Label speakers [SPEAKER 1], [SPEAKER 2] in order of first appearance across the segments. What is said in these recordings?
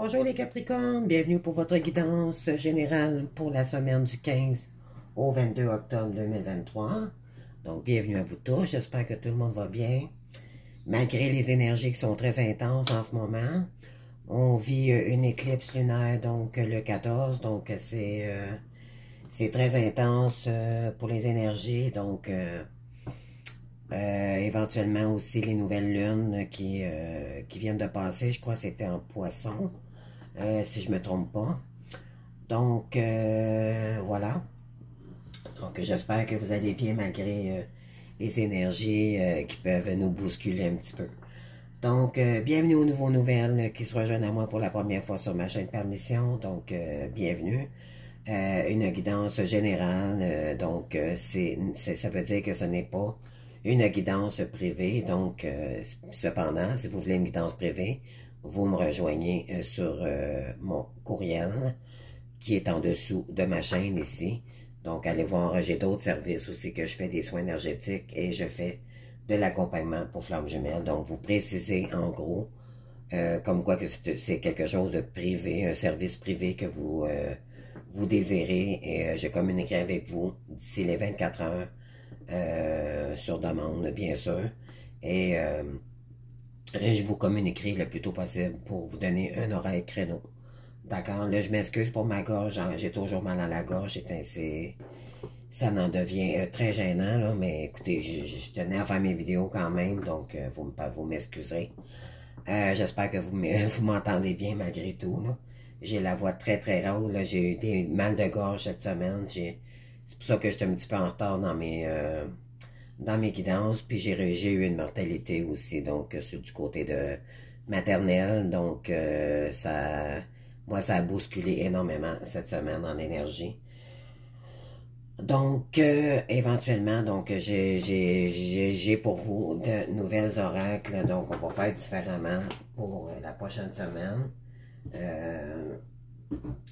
[SPEAKER 1] Bonjour les Capricornes, bienvenue pour votre guidance générale pour la semaine du 15 au 22 octobre 2023. Donc, bienvenue à vous tous, j'espère que tout le monde va bien. Malgré les énergies qui sont très intenses en ce moment, on vit une éclipse lunaire, donc le 14, donc c'est très intense pour les énergies, donc éventuellement aussi les nouvelles lunes qui viennent de passer, je crois que c'était en Poisson, si je me trompe pas. Donc, voilà. Donc, j'espère que vous allez bien malgré les énergies qui peuvent nous bousculer un petit peu. Donc, bienvenue aux nouveaux nouvelles qui se rejoignent à moi pour la première fois sur ma chaîne Permission. Donc, bienvenue. Une guidance générale, donc ça veut dire que ce n'est pas une guidance privée. Donc, cependant, si vous voulez une guidance privée, vous me rejoignez sur mon courriel qui est en dessous de ma chaîne ici. Donc, allez voir, j'ai d'autres services aussi que je fais des soins énergétiques et je fais de l'accompagnement pour flammes jumelles. Donc, vous précisez en gros comme quoi que c'est quelque chose de privé, un service privé que vous désirez et je communiquerai avec vous d'ici les 24 heures sur demande, bien sûr. Et je vous communiquerai le plus tôt possible pour vous donner un horaire créneau. D'accord? Là, je m'excuse pour ma gorge. J'ai toujours mal à la gorge. Ça en devient très gênant, là. Mais écoutez, je tenais à faire mes vidéos quand même. Donc, vous m'excuserez. J'espère que vous m'entendez bien malgré tout, là. J'ai la voix très très raude. J'ai eu des mal de gorge cette semaine. C'est pour ça que j'étais un petit peu en retard dans mes guidances. Puis j'ai eu une mortalité aussi, donc sur du côté de maternelle. Donc moi ça a bousculé énormément cette semaine en énergie. Donc éventuellement, donc j'ai pour vous de nouvelles oracles. Donc on va faire différemment pour la prochaine semaine.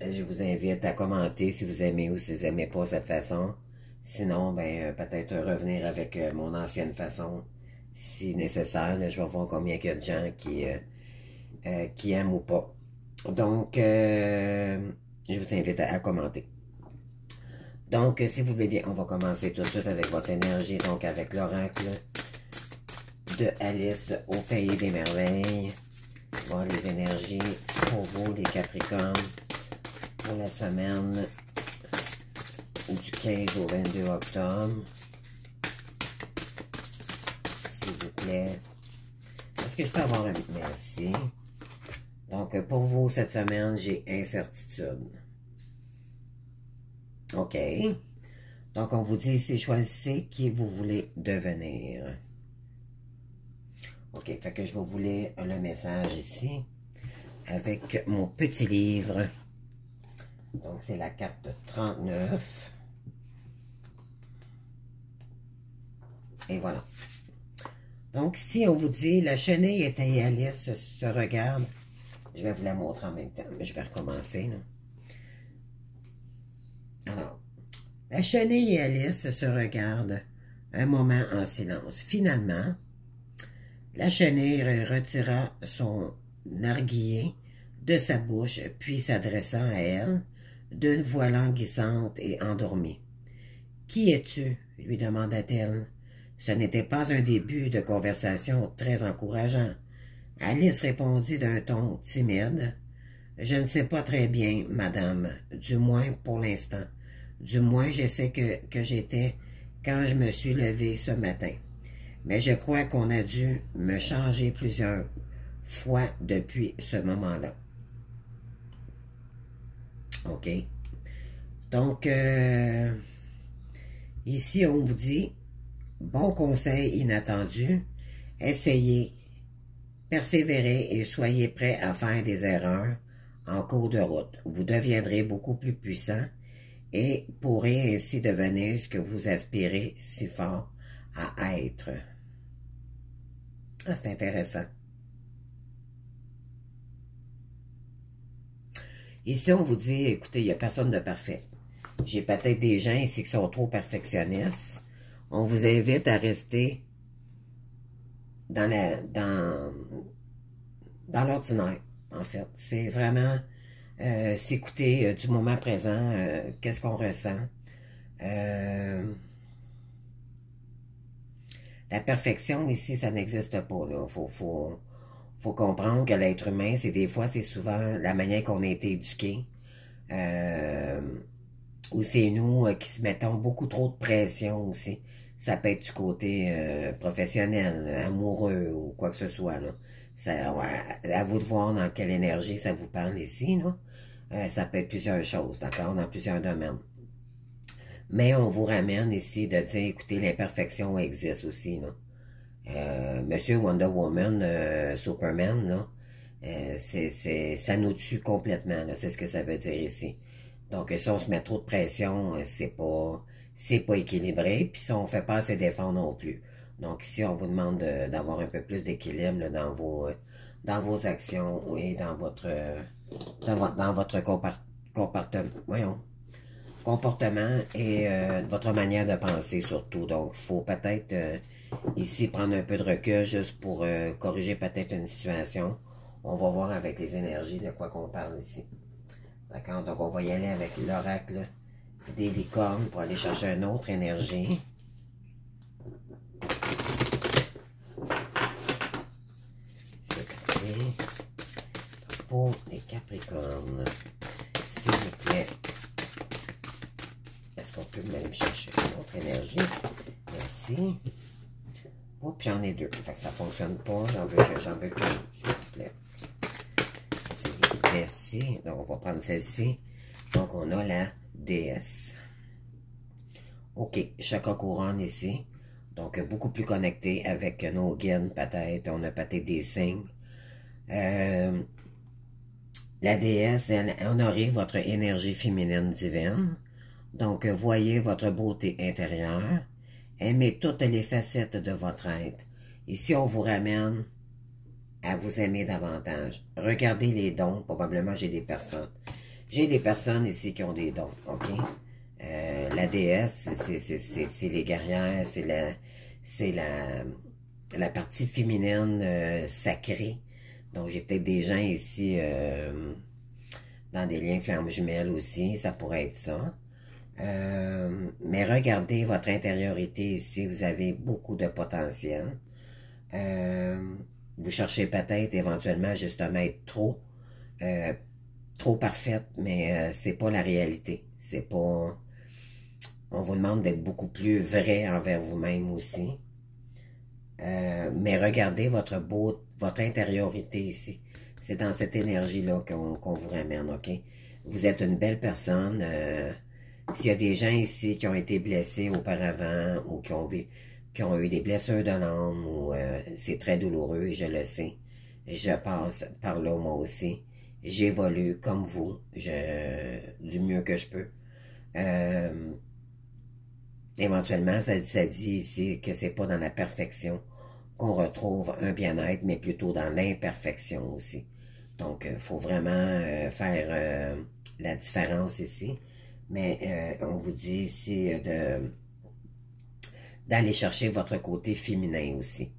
[SPEAKER 1] Je vous invite à commenter si vous aimez ou si vous n'aimez pas cette façon. Sinon, ben peut-être revenir avec mon ancienne façon, si nécessaire. Là, je vais voir combien il y a de gens qui aiment ou pas. Donc, je vous invite à commenter. Donc, si vous voulez bien, on va commencer tout de suite avec votre énergie, donc avec l'oracle de Alice au Pays des Merveilles. Voir les énergies pour vous, les Capricornes, pour la semaine du 15 au 22 octobre. S'il vous plaît. Est-ce que je peux avoir un... Merci. Donc, pour vous, cette semaine, j'ai incertitude. OK. Donc, on vous dit ici, choisissez qui vous voulez devenir. OK, fait que je vais vous lire le message ici avec mon petit livre. Donc, c'est la carte 39. Et voilà. Donc, si on vous dit, la chenille et Alice se regardent, je vais vous la montrer en même temps, mais je vais recommencer, là. Alors, la chenille et Alice se regardent un moment en silence. Finalement, la chenille retira son narguilé de sa bouche, puis s'adressant à elle, d'une voix languissante et endormie. « Qui es-tu? » lui demanda-t-elle. Ce n'était pas un début de conversation très encourageant. Alice répondit d'un ton timide. « Je ne sais pas très bien, madame, du moins pour l'instant. Du moins, je sais que j'étais quand je me suis levée ce matin. Mais je crois qu'on a dû me changer plusieurs fois depuis ce moment-là. » OK. Donc, ici, on vous dit, bon conseil inattendu, essayez, persévérez et soyez prêts à faire des erreurs en cours de route. Vous deviendrez beaucoup plus puissant et pourrez ainsi devenir ce que vous aspirez si fort à être. Ah, c'est intéressant. Ici, on vous dit, écoutez, il n'y a personne de parfait. J'ai peut-être des gens ici qui sont trop perfectionnistes. On vous invite à rester dans l'ordinaire. en fait. C'est vraiment s'écouter du moment présent, qu'est-ce qu'on ressent. La perfection ici, ça n'existe pas. Là. Faut comprendre que l'être humain, c'est des fois, c'est souvent la manière qu'on a été éduqué. Euh, ou c'est nous qui se mettons beaucoup trop de pression aussi. Ça peut être du côté professionnel, amoureux ou quoi que ce soit. Là. Ça, ouais, à vous de voir dans quelle énergie ça vous parle ici. Là. Ça peut être plusieurs choses, d'accord, dans plusieurs domaines. Mais on vous ramène ici de dire, écoutez, l'imperfection existe aussi. Là. Monsieur Wonder Woman, Superman, là, ça nous tue complètement, là, c'est ce que ça veut dire ici. Donc, si on se met trop de pression, c'est pas équilibré, puis si on fait pas assez d'efforts non plus. Donc, ici, on vous demande d'avoir un peu plus d'équilibre dans vos actions et dans votre comportement et votre manière de penser surtout. Donc, il faut peut-être ici prendre un peu de recul juste pour corriger peut-être une situation. On va voir avec les énergies de quoi qu'on parle ici. D'accord? Donc, on va y aller avec l'oracle des licornes pour aller chercher une autre énergie. C'est parti. Pour les Capricornes, s'il vous plaît. Est-ce qu'on peut même chercher une autre énergie? Merci. Oups, j'en ai deux. Fait que ça ne fonctionne pas. J'en veux qu'une, s'il vous plaît. Merci. Donc, on va prendre celle-ci. Donc, on a la déesse. OK. Chakra couronne ici. Donc, beaucoup plus connecté avec nos guides, peut-être. On a peut-être des signes. La déesse, elle honorait votre énergie féminine divine. Donc, voyez votre beauté intérieure. Aimez toutes les facettes de votre être. Ici, on vous ramène à vous aimer davantage. Regardez les dons. Probablement, j'ai des personnes. J'ai des personnes ici qui ont des dons, OK? La déesse, c'est les guerrières, c'est la partie féminine sacrée. Donc, j'ai peut-être des gens ici dans des liens flammes jumelles aussi. Ça pourrait être ça. Mais regardez votre intériorité ici, vous avez beaucoup de potentiel. Vous cherchez peut-être éventuellement justement être trop parfaite, mais c'est pas la réalité. C'est pas. On vous demande d'être beaucoup plus vrai envers vous-même aussi. Mais regardez votre intériorité ici. C'est dans cette énergie-là qu'on vous ramène, OK? Vous êtes une belle personne. S'il y a des gens ici qui ont été blessés auparavant ou qui ont eu des blessures de l'âme, ou c'est très douloureux et je le sais. Je passe par là moi aussi. J'évolue comme vous, du mieux que je peux. Éventuellement, ça dit ici que c'est pas dans la perfection qu'on retrouve un bien-être, mais plutôt dans l'imperfection aussi. Donc, il faut vraiment faire la différence ici. Mais on vous dit ici d'aller chercher votre côté féminin aussi.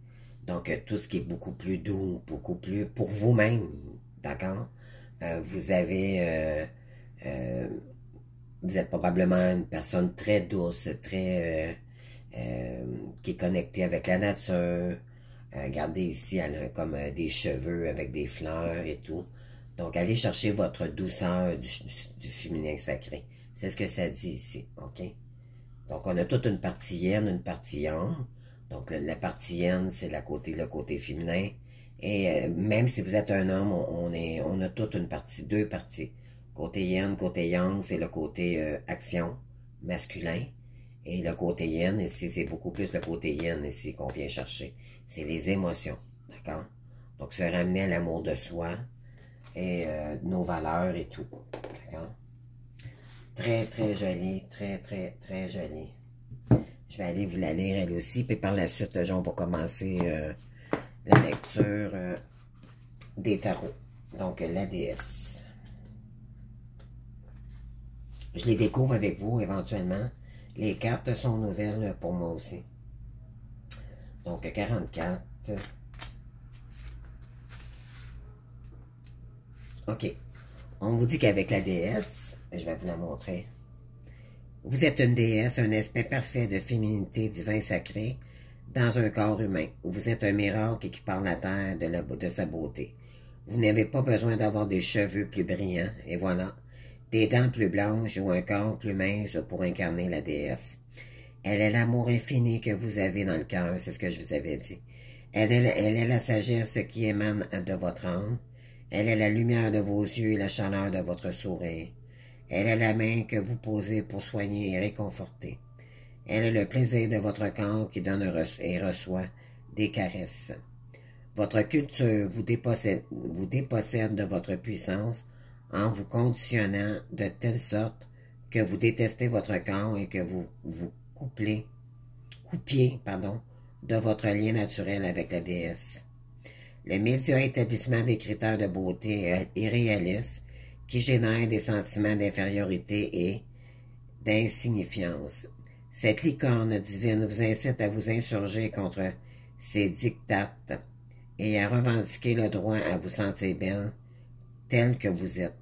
[SPEAKER 1] Donc, tout ce qui est beaucoup plus doux, beaucoup plus pour vous-même, d'accord? Vous êtes probablement une personne très douce, très qui est connectée avec la nature. Regardez ici, elle a comme des cheveux avec des fleurs et tout. Donc, allez chercher votre douceur du féminin sacré. C'est ce que ça dit ici, OK? Donc, on a toute une partie yin, une partie yang. Donc, la partie yin, c'est le côté féminin. Et même si vous êtes un homme, on a toute une partie, deux parties. Côté yin, côté yang, c'est le côté action, masculin. Et le côté yin, ici, c'est beaucoup plus le côté yin, ici, qu'on vient chercher. C'est les émotions, d'accord? Donc, se ramener à l'amour de soi et nos valeurs et tout, d'accord? Très, très jolie, très, très, très jolie. Je vais aller vous la lire, elle aussi, puis par la suite, on va commencer la lecture des tarots. Donc, la déesse. Je les découvre avec vous, éventuellement. Les cartes sont nouvelles pour moi aussi. Donc, 44. OK. On vous dit qu'avec la déesse, je vais vous la montrer. Vous êtes une déesse, un aspect parfait de féminité divin sacré dans un corps humain. Vous êtes un miracle qui parle à terre de sa beauté. Vous n'avez pas besoin d'avoir des cheveux plus brillants, et voilà, des dents plus blanches ou un corps plus mince pour incarner la déesse. Elle est l'amour infini que vous avez dans le cœur, c'est ce que je vous avais dit. Elle est la sagesse qui émane de votre âme. Elle est la lumière de vos yeux et la chaleur de votre sourire. Elle est la main que vous posez pour soigner et réconforter. Elle est le plaisir de votre corps qui donne et reçoit des caresses. Votre culture vous dépossède de votre puissance en vous conditionnant de telle sorte que vous détestez votre corps et que vous vous coupiez de votre lien naturel avec la déesse. Le média établissement des critères de beauté irréalistes qui génèrent des sentiments d'infériorité et d'insignifiance. Cette licorne divine vous incite à vous insurger contre ces dictates et à revendiquer le droit à vous sentir belle telle que vous êtes.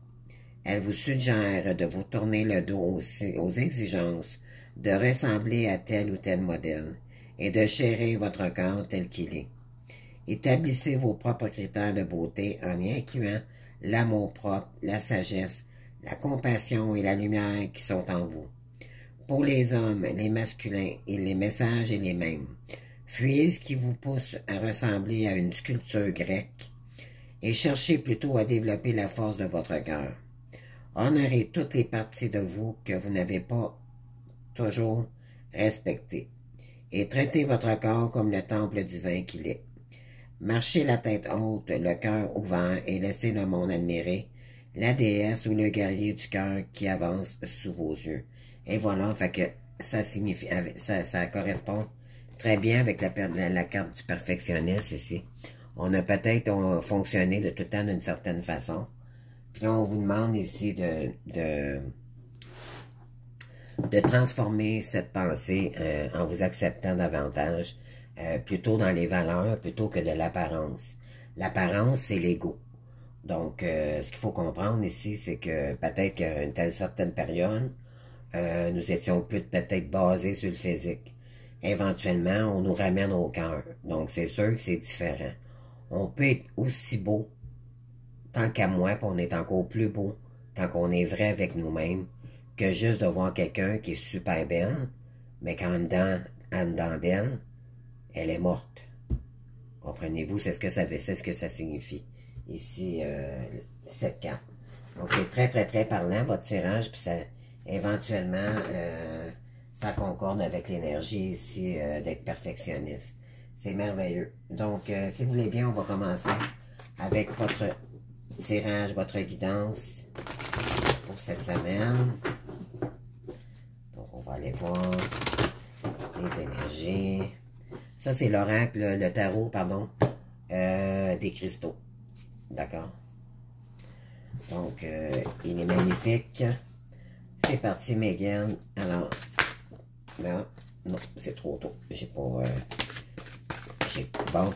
[SPEAKER 1] Elle vous suggère de vous tourner le dos aux exigences de ressembler à tel ou tel modèle et de chérir votre corps tel qu'il est. Établissez vos propres critères de beauté en y incluant l'amour-propre, la sagesse, la compassion et la lumière qui sont en vous. Pour les hommes, les masculins, et les messages et les mêmes. Fuyez ce qui vous pousse à ressembler à une sculpture grecque et cherchez plutôt à développer la force de votre cœur. Honorez toutes les parties de vous que vous n'avez pas toujours respectées et traitez votre corps comme le temple divin qu'il est. Marchez la tête haute, le cœur ouvert et laissez le monde admirer la déesse ou le guerrier du cœur qui avance sous vos yeux. Et voilà, fait que ça signifie, ça correspond très bien avec la carte du perfectionniste ici. On a peut-être fonctionné de tout le temps d'une certaine façon. Puis là, on vous demande ici de transformer cette pensée en vous acceptant davantage, plutôt dans les valeurs, plutôt que de l'apparence. L'apparence, c'est l'ego. Donc, ce qu'il faut comprendre ici, c'est que peut-être qu'à une telle certaine période, nous étions plus peut-être basés sur le physique. Éventuellement, on nous ramène au cœur. Donc, c'est sûr que c'est différent. On peut être aussi beau, tant qu'à moi, puis on est encore plus beau, tant qu'on est vrai avec nous-mêmes, que juste de voir quelqu'un qui est super belle, mais qu'en dedans d'elle, elle est morte. Comprenez-vous, c'est ce que ça signifie. Ici, cette carte. Donc, c'est très, très, très parlant, votre tirage, puis ça, éventuellement, ça concorde avec l'énergie ici d'être perfectionniste. C'est merveilleux. Donc, si vous voulez bien, on va commencer avec votre tirage, votre guidance pour cette semaine. Donc, on va aller voir les énergies. Ça, c'est l'oracle, le tarot, pardon, des cristaux. D'accord? Donc, il est magnifique. C'est parti, Megan. Alors, là, non, c'est trop tôt. J'ai pas... bon,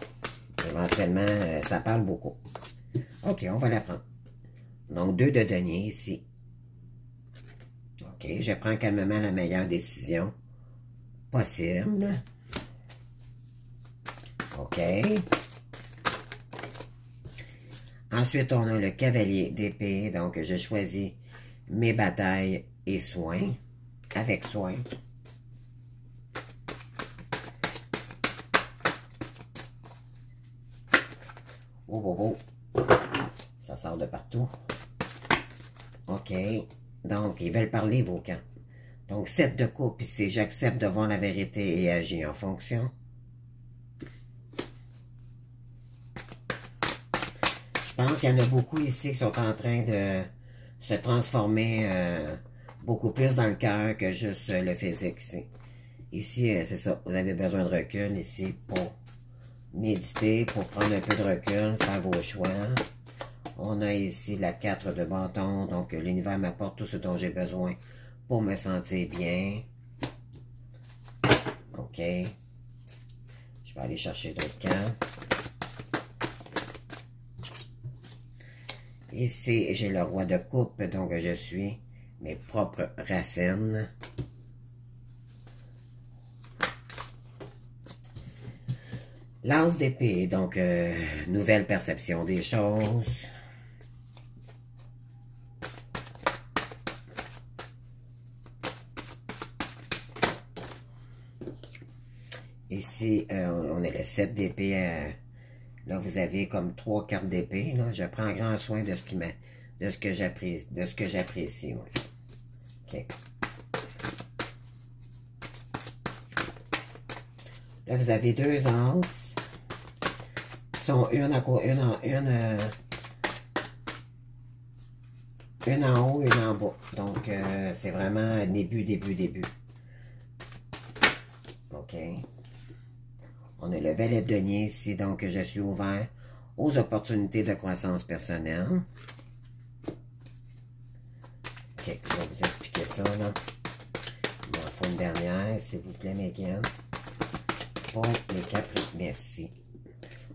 [SPEAKER 1] éventuellement, ça parle beaucoup. OK, on va la prendre. Donc, 2 de denier ici. OK, je prends calmement la meilleure décision possible. OK. Ensuite, on a le cavalier d'épée. Donc, je choisis mes batailles et soins. Avec soin. Oh, oh, oh. Ça sort de partout. OK. Donc, ils veulent parler, vos camps. Donc, 7 de coupe ici. J'accepte de voir la vérité et agir en fonction. Je pense qu'il y en a beaucoup ici qui sont en train de se transformer beaucoup plus dans le cœur que juste le physique ici. Ici, c'est ça. Vous avez besoin de recul ici pour méditer, pour prendre un peu de recul, faire vos choix. On a ici la 4 de bâton. Donc, l'univers m'apporte tout ce dont j'ai besoin pour me sentir bien. OK. Je vais aller chercher d'autres cartes. Ici, j'ai le roi de coupe, donc je suis mes propres racines. L'as d'épée, donc nouvelle perception des choses. Ici, on a le 7 d'épée. Là, vous avez comme 3 cartes d'épée. Je prends grand soin de ce que j'apprécie. Ouais. OK. Là, vous avez 2 as qui sont une en haut, une en bas. Donc, c'est vraiment début. OK. On a le valet de denier ici, donc je suis ouvert aux opportunités de croissance personnelle. OK, je vais vous expliquer ça, là. Il m'en faut une dernière, s'il vous plaît, Megan. Pour les capris, merci.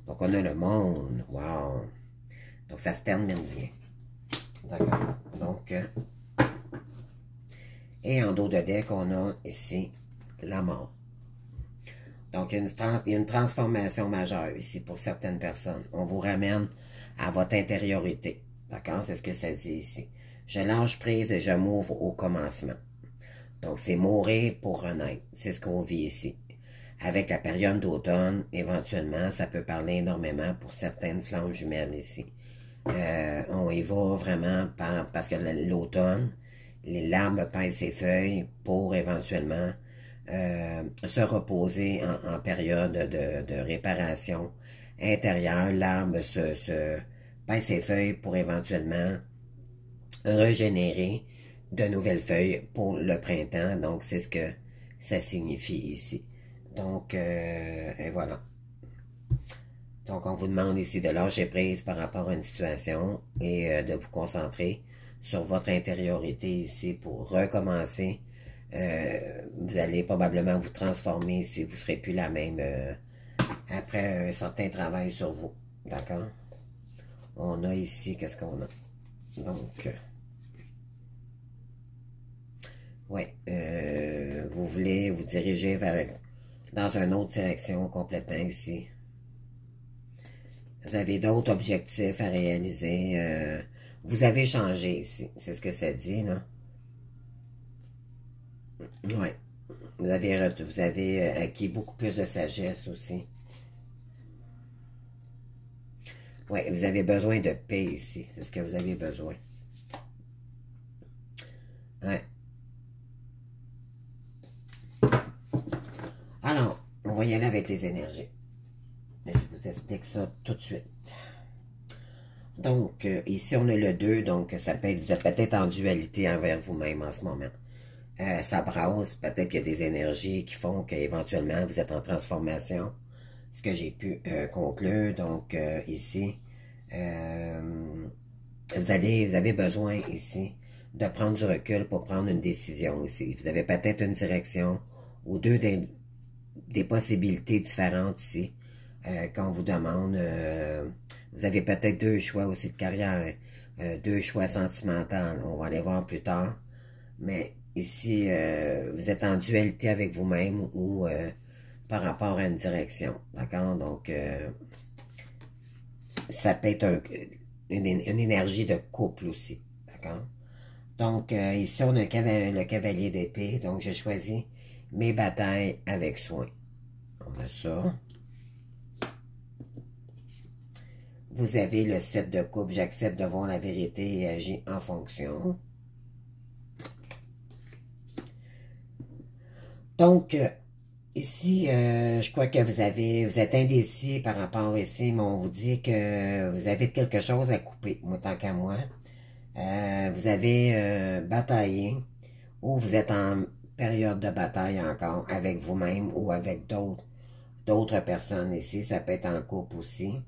[SPEAKER 1] Donc, on a le monde. Wow! Donc, ça se termine bien. D'accord. Donc, et en dos de deck, on a ici la mort. Donc, il y a une transformation majeure ici pour certaines personnes. On vous ramène à votre intériorité. D'accord? C'est ce que ça dit ici. Je lâche prise et je m'ouvre au commencement. Donc, c'est mourir pour renaître. C'est ce qu'on vit ici. Avec la période d'automne, éventuellement, ça peut parler énormément pour certaines flammes jumelles ici. On y va vraiment parce que l'automne, l'arbre pèse ses feuilles pour éventuellement se reposer en période de réparation intérieure. L'arbre pèse ses feuilles pour éventuellement régénérer de nouvelles feuilles pour le printemps. Donc, c'est ce que ça signifie ici. Donc, et voilà. Donc, on vous demande ici de lâcher prise par rapport à une situation et de vous concentrer sur votre intériorité ici pour recommencer. Vous allez probablement vous transformer si vous ne serez plus la même après un certain travail sur vous. D'accord? On a ici, qu'est-ce qu'on a? Donc, ouais, vous voulez vous diriger dans une autre direction complètement ici. Vous avez d'autres objectifs à réaliser. Vous avez changé ici. C'est ce que ça dit, là. Ouais. Vous avez acquis beaucoup plus de sagesse aussi. Ouais, vous avez besoin de paix ici. C'est ce que vous avez besoin. Ouais. Alors, on va y aller avec les énergies. Je vous explique ça tout de suite. Donc, ici, on a le 2, donc ça peut être, vous êtes peut-être en dualité envers vous-même en ce moment. Ça brasse, peut-être qu'il y a des énergies qui font qu'éventuellement, vous êtes en transformation. Ce que j'ai pu conclure, donc ici, vous avez besoin ici de prendre du recul pour prendre une décision ici. Vous avez peut-être une direction ou des possibilités différentes ici. Quand on vous demande, vous avez peut-être 2 choix aussi de carrière, 2 choix sentimentaux, on va aller voir plus tard, mais ici, vous êtes en dualité avec vous-même ou par rapport à une direction, d'accord? Donc, ça peut être une énergie de couple aussi, d'accord? Donc, ici, on a le cavalier d'épée, donc j'ai choisi mes batailles avec soin. On a ça. Vous avez le 7 de coupe, j'accepte de voir la vérité et agir en fonction. Donc, ici, je crois que vous êtes indécis par rapport ici, mais on vous dit que vous avez quelque chose à couper, moi tant qu'à moi. Vous avez bataillé ou vous êtes en période de bataille encore avec vous-même ou avec d'autres personnes ici. Ça peut être en couple aussi.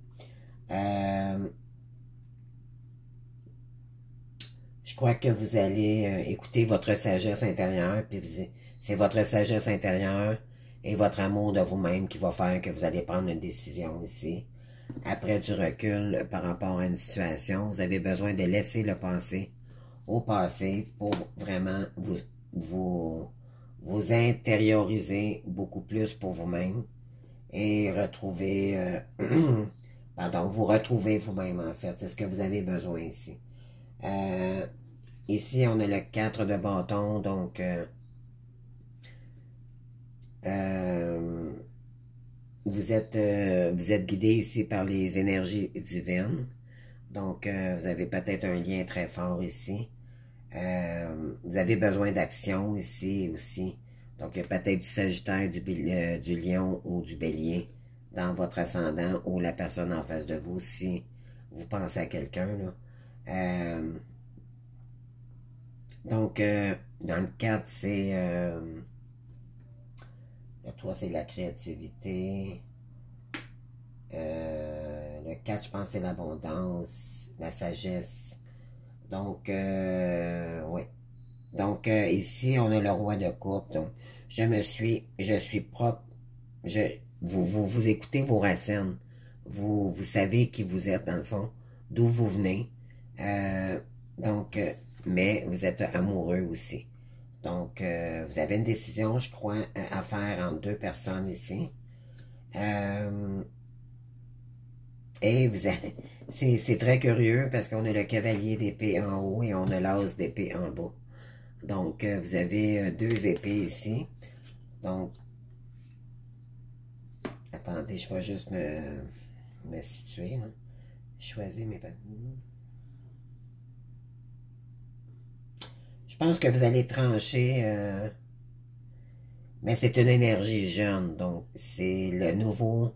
[SPEAKER 1] Je crois que vous allez écouter votre sagesse intérieure, puis c'est votre sagesse intérieure et votre amour de vous-même qui va faire que vous allez prendre une décision ici. après du recul par rapport à une situation. Vous avez besoin de laisser le passé au passé pour vraiment vous intérioriser beaucoup plus pour vous-même et retrouver, pardon, vous retrouver vous-même en fait. C'est ce que vous avez besoin ici. Ici, on a le 4 de bâton, donc vous êtes guidé ici par les énergies divines. Donc, vous avez peut-être un lien très fort ici. Vous avez besoin d'action ici aussi. Donc, il y a peut-être du Sagittaire, du Lion ou du Bélier dans votre ascendant ou la personne en face de vous si vous pensez à quelqu'un. Donc, dans le 4, c'est... le 3, c'est la créativité. Le 4, je pense, c'est l'abondance, la sagesse. Donc, oui. Donc, ici, on a le roi de coupe. Donc, je suis propre. Vous écoutez vos racines. Vous savez qui vous êtes, dans le fond, d'où vous venez. Donc, mais vous êtes amoureux aussi. Donc, vous avez une décision, je crois, à faire entre deux personnes ici. Et vous avez, c'est très curieux parce qu'on a le cavalier d'épée en haut et on a l'as d'épée en bas. Donc, vous avez deux épées ici. Donc, attendez, je vais juste me situer. Hein. Choisir mes pattes. Je pense que vous allez trancher, mais c'est une énergie jeune. Donc, c'est le nouveau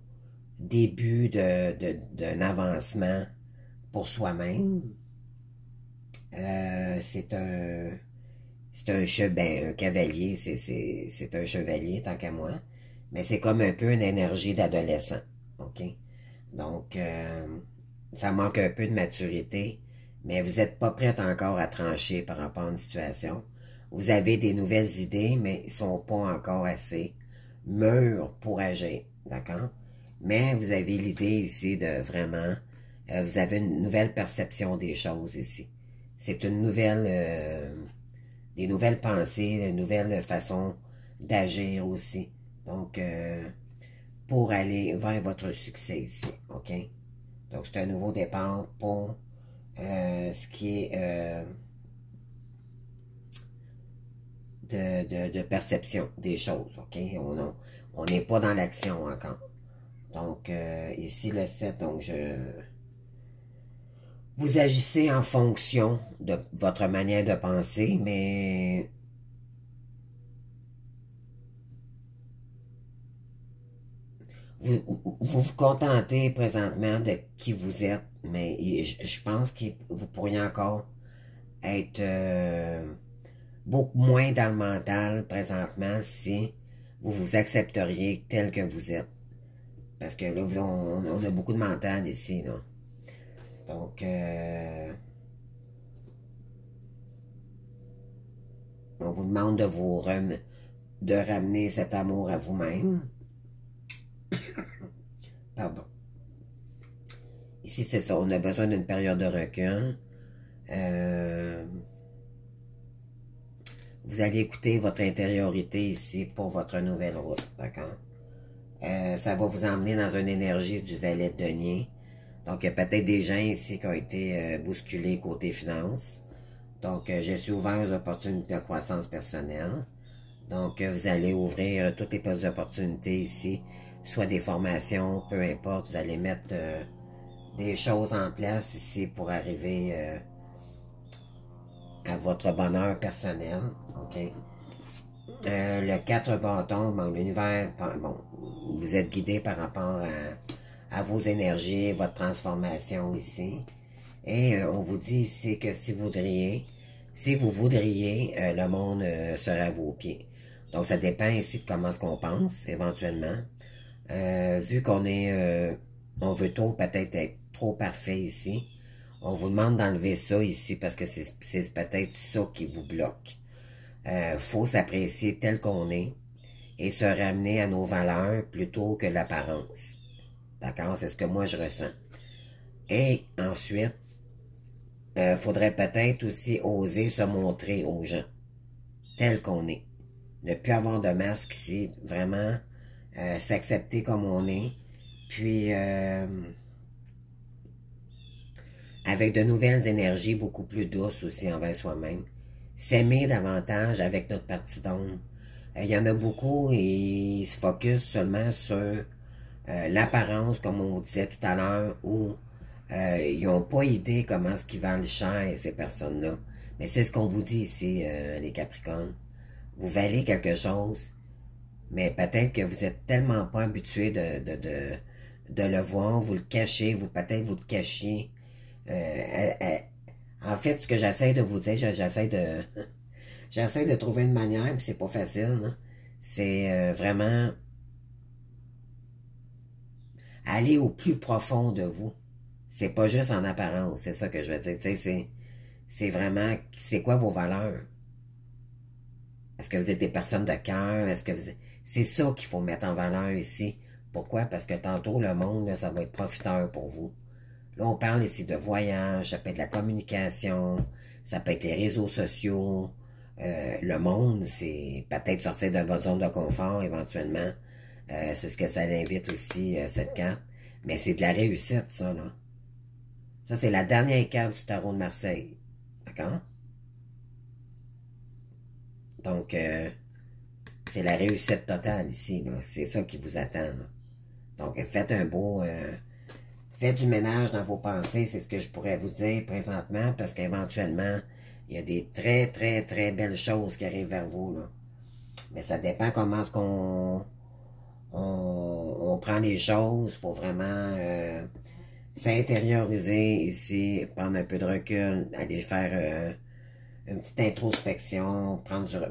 [SPEAKER 1] début d'un avancement pour soi-même. C'est un cavalier, c'est un chevalier tant qu'à moi, mais c'est comme un peu une énergie d'adolescent, ok? Donc, ça manque un peu de maturité, mais vous n'êtes pas prête encore à trancher par rapport à une situation. Vous avez des nouvelles idées, mais ils ne sont pas encore assez mûrs pour agir, d'accord? Mais vous avez l'idée ici de vraiment, vous avez une nouvelle perception des choses ici. C'est une nouvelle, des nouvelles pensées, une nouvelle façon d'agir aussi. Donc, pour aller vers votre succès ici, ok? Donc, c'est un nouveau départ pour ce qui est de perception des choses, ok? On n'est pas dans l'action encore. Donc, ici, le 7, donc vous agissez en fonction de votre manière de penser, mais vous contentez présentement de qui vous êtes, mais je pense que vous pourriez encore être beaucoup moins dans le mental présentement si vous vous accepteriez tel que vous êtes. Parce que là, on a beaucoup de mental ici, là. Donc, on vous demande de ramener cet amour à vous-même. Pardon. Ici, c'est ça. On a besoin d'une période de recul. Vous allez écouter votre intériorité ici pour votre nouvelle route. D'accord? Ça va vous emmener dans une énergie du valet de denier. Donc, il y a peut-être des gens ici qui ont été bousculés côté finance. Donc, je suis ouvert aux opportunités de croissance personnelle. Donc, vous allez ouvrir toutes les postes d'opportunités ici, soit des formations, peu importe. Vous allez mettre des choses en place ici pour arriver à votre bonheur personnel. OK? Le 4 bâtons, bon, l'univers, bon, vous êtes guidé par rapport à vos énergies, votre transformation ici. Et on vous dit ici que si vous voudriez, le monde serait à vos pieds. Donc, ça dépend ici de comment est-ce qu'on pense, éventuellement. Vu qu'on est, on veut peut-être être trop parfait ici, on vous demande d'enlever ça ici parce que c'est peut-être ça qui vous bloque. Faut s'apprécier tel qu'on est et se ramener à nos valeurs plutôt que l'apparence. D'accord? C'est ce que moi je ressens. Et ensuite, faudrait peut-être aussi oser se montrer aux gens, tel qu'on est. Ne plus avoir de masque ici, vraiment s'accepter comme on est, puis avec de nouvelles énergies beaucoup plus douces aussi envers soi-même. S'aimer davantage avec notre partie d'ombre. Il y en a beaucoup et ils se focus seulement sur l'apparence, comme on disait tout à l'heure, où ils n'ont pas idée comment ce qu'ils valent cher, ces personnes-là. Mais c'est ce qu'on vous dit ici, les Capricornes. Vous valez quelque chose, mais peut-être que vous êtes tellement pas habitué de le voir, vous le cachez, peut-être vous le cachiez. En fait, ce que j'essaie de vous dire, j'essaie de trouver une manière, puis c'est pas facile, hein. C'est vraiment aller au plus profond de vous. C'est pas juste en apparence, c'est ça que je veux dire. Tu sais, c'est vraiment, c'est quoi vos valeurs? Est-ce que vous êtes des personnes de cœur? Est-ce que vous êtes... C'est ça qu'il faut mettre en valeur ici. Pourquoi? Parce que tantôt, le monde, là, ça va être profiteur pour vous. Là, on parle ici de voyage, ça peut être la communication, ça peut être les réseaux sociaux. Le monde, c'est peut-être sortir de votre zone de confort éventuellement. C'est ce que ça invite aussi, cette carte. Mais c'est de la réussite, ça, là. Ça, c'est la dernière carte du tarot de Marseille. D'accord? Donc, c'est la réussite totale ici, là. C'est ça qui vous attend, là. Donc, faites un beau... faites du ménage dans vos pensées, c'est ce que je pourrais vous dire présentement, parce qu'éventuellement, il y a des très, très, très belles choses qui arrivent vers vous, là. Mais ça dépend comment est-ce qu'on on prend les choses. Faut vraiment s'intérioriser ici, prendre un peu de recul, aller faire une petite introspection,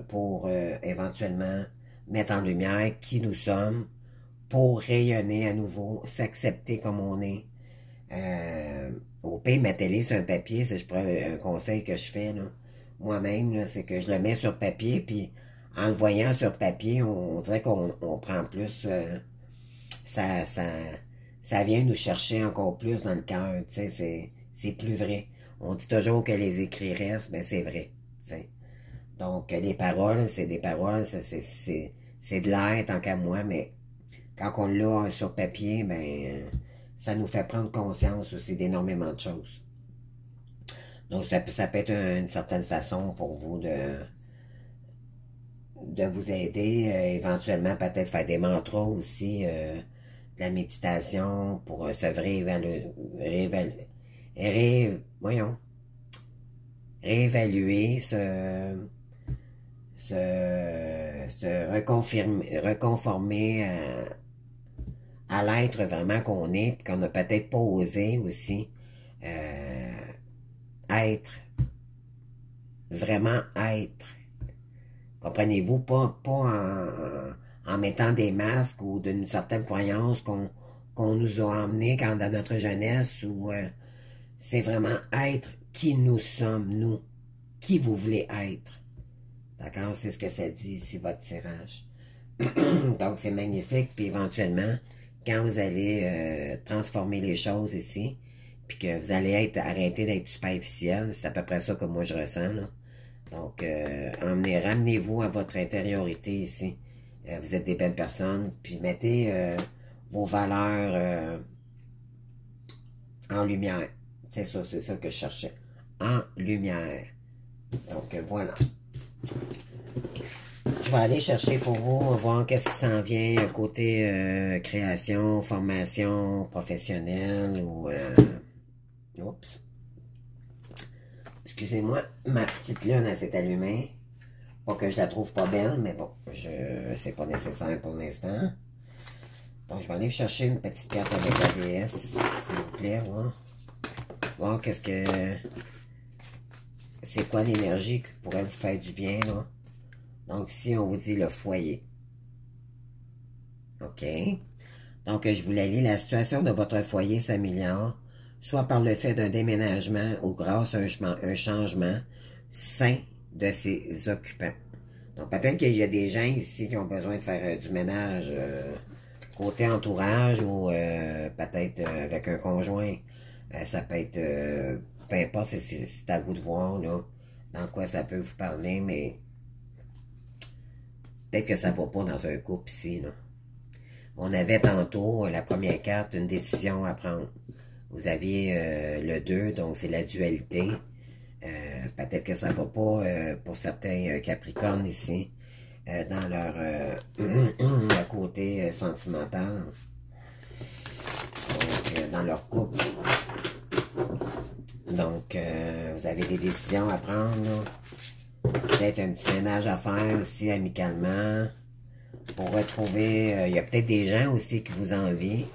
[SPEAKER 1] pour éventuellement mettre en lumière qui nous sommes, pour rayonner à nouveau, s'accepter comme on est. Au pire, mettez-les sur un papier, c'est un conseil que je fais là, moi-même, c'est que je le mets sur papier, puis en le voyant sur papier, on dirait qu'on prend plus, ça, ça, ça vient nous chercher encore plus dans le cœur, tu sais, c'est plus vrai. On dit toujours que les écrits restent, mais c'est vrai, tu sais. Donc, les paroles, c'est des paroles, c'est de l'air tant qu'à moi, mais quand on l'a sur papier, ben, ça nous fait prendre conscience aussi d'énormément de choses. Donc, ça peut être une certaine façon pour vous de vous aider, éventuellement peut-être faire des mantras aussi, de la méditation pour se voyons, réévaluer, reconformer à l'être vraiment qu'on est, puis qu'on n'a peut-être pas osé aussi être, vraiment être. Comprenez-vous, pas en mettant des masques ou d'une certaine croyance qu'on nous a emmenés quand dans notre jeunesse, ou c'est vraiment être qui nous sommes, nous. Qui vous voulez être. D'accord? C'est ce que ça dit ici, votre tirage. Donc, c'est magnifique. Puis éventuellement, quand vous allez transformer les choses ici, puis que vous allez arrêter d'être superficiel, c'est à peu près ça que moi je ressens, là. Donc, ramenez-vous à votre intériorité ici. Vous êtes des belles personnes, puis mettez vos valeurs en lumière. C'est ça que je cherchais. En lumière. Donc, voilà. Je vais aller chercher pour vous, voir qu'est-ce qui s'en vient côté création, formation professionnelle ou... oups. Excusez-moi, ma petite lune, elle s'est allumée. Pas que je la trouve pas belle, mais bon, c'est pas nécessaire pour l'instant. Donc, je vais aller chercher une petite carte avec la déesse, s'il vous plaît, voir qu'est-ce que... C'est quoi l'énergie qui pourrait vous faire du bien, là. Donc, ici, on vous dit le foyer. OK. Donc, je voulais lire la situation de votre foyer s'améliore, soit par le fait d'un déménagement ou grâce à un changement sain de ses occupants. Donc, peut-être qu'il y a des gens ici qui ont besoin de faire du ménage Côté entourage ou peut-être avec un conjoint, ça peut être, peu importe, c'est à vous de voir là, dans quoi ça peut vous parler, mais peut-être que ça ne va pas dans un couple ici. Là. On avait tantôt, la première carte, une décision à prendre. Vous aviez le 2, donc c'est la dualité. Peut-être que ça ne va pas pour certains Capricornes ici, dans leur côté sentimental. Donc, dans leur couple. Donc, vous avez des décisions à prendre. Peut-être un petit ménage à faire aussi amicalement. Pour retrouver, il y a peut-être des gens aussi qui vous envient.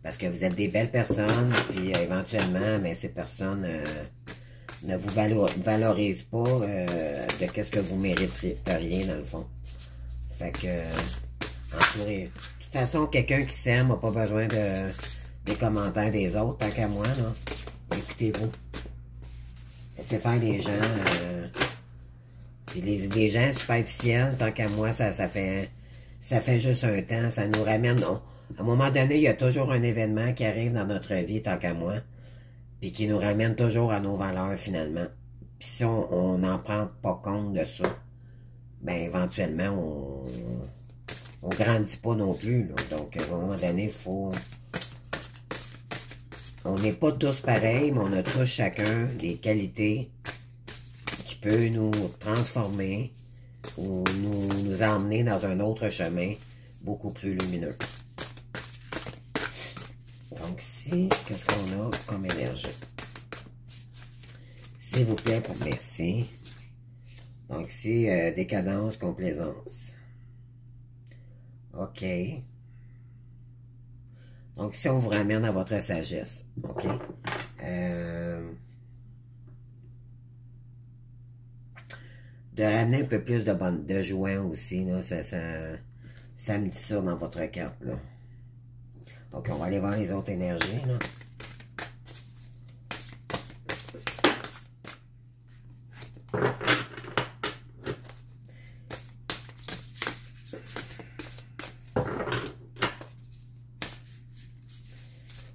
[SPEAKER 1] Parce que vous êtes des belles personnes. Puis éventuellement, mais ces personnes ne vous valorisent pas de qu'est-ce que vous mériteriez dans le fond. Fait que, entourez. De toute façon, quelqu'un qui s'aime n'a pas besoin des commentaires des autres, tant qu'à moi, là. Écoutez-vous. Laissez faire les gens. Puis les gens superficiels, tant qu'à moi, ça fait juste un temps. Ça nous ramène. À un moment donné, il y a toujours un événement qui arrive dans notre vie, tant qu'à moi. Puis qui nous ramène toujours à nos valeurs, finalement. Puis si on n'en prend pas compte de ça, ben éventuellement, on grandit pas non plus. Là. Donc, à un moment donné, il faut... On n'est pas tous pareils, mais on a tous chacun des qualités qui peuvent nous transformer ou nous emmener dans un autre chemin beaucoup plus lumineux. Donc ici, qu'est-ce qu'on a comme énergie? S'il vous plaît, merci. Donc ici, décadence, complaisance. OK. Donc ici, on vous ramène à votre sagesse. OK? De ramener un peu plus de joie aussi, là, ça me dit ça dans votre carte, là. Donc, on va aller voir les autres énergies, là.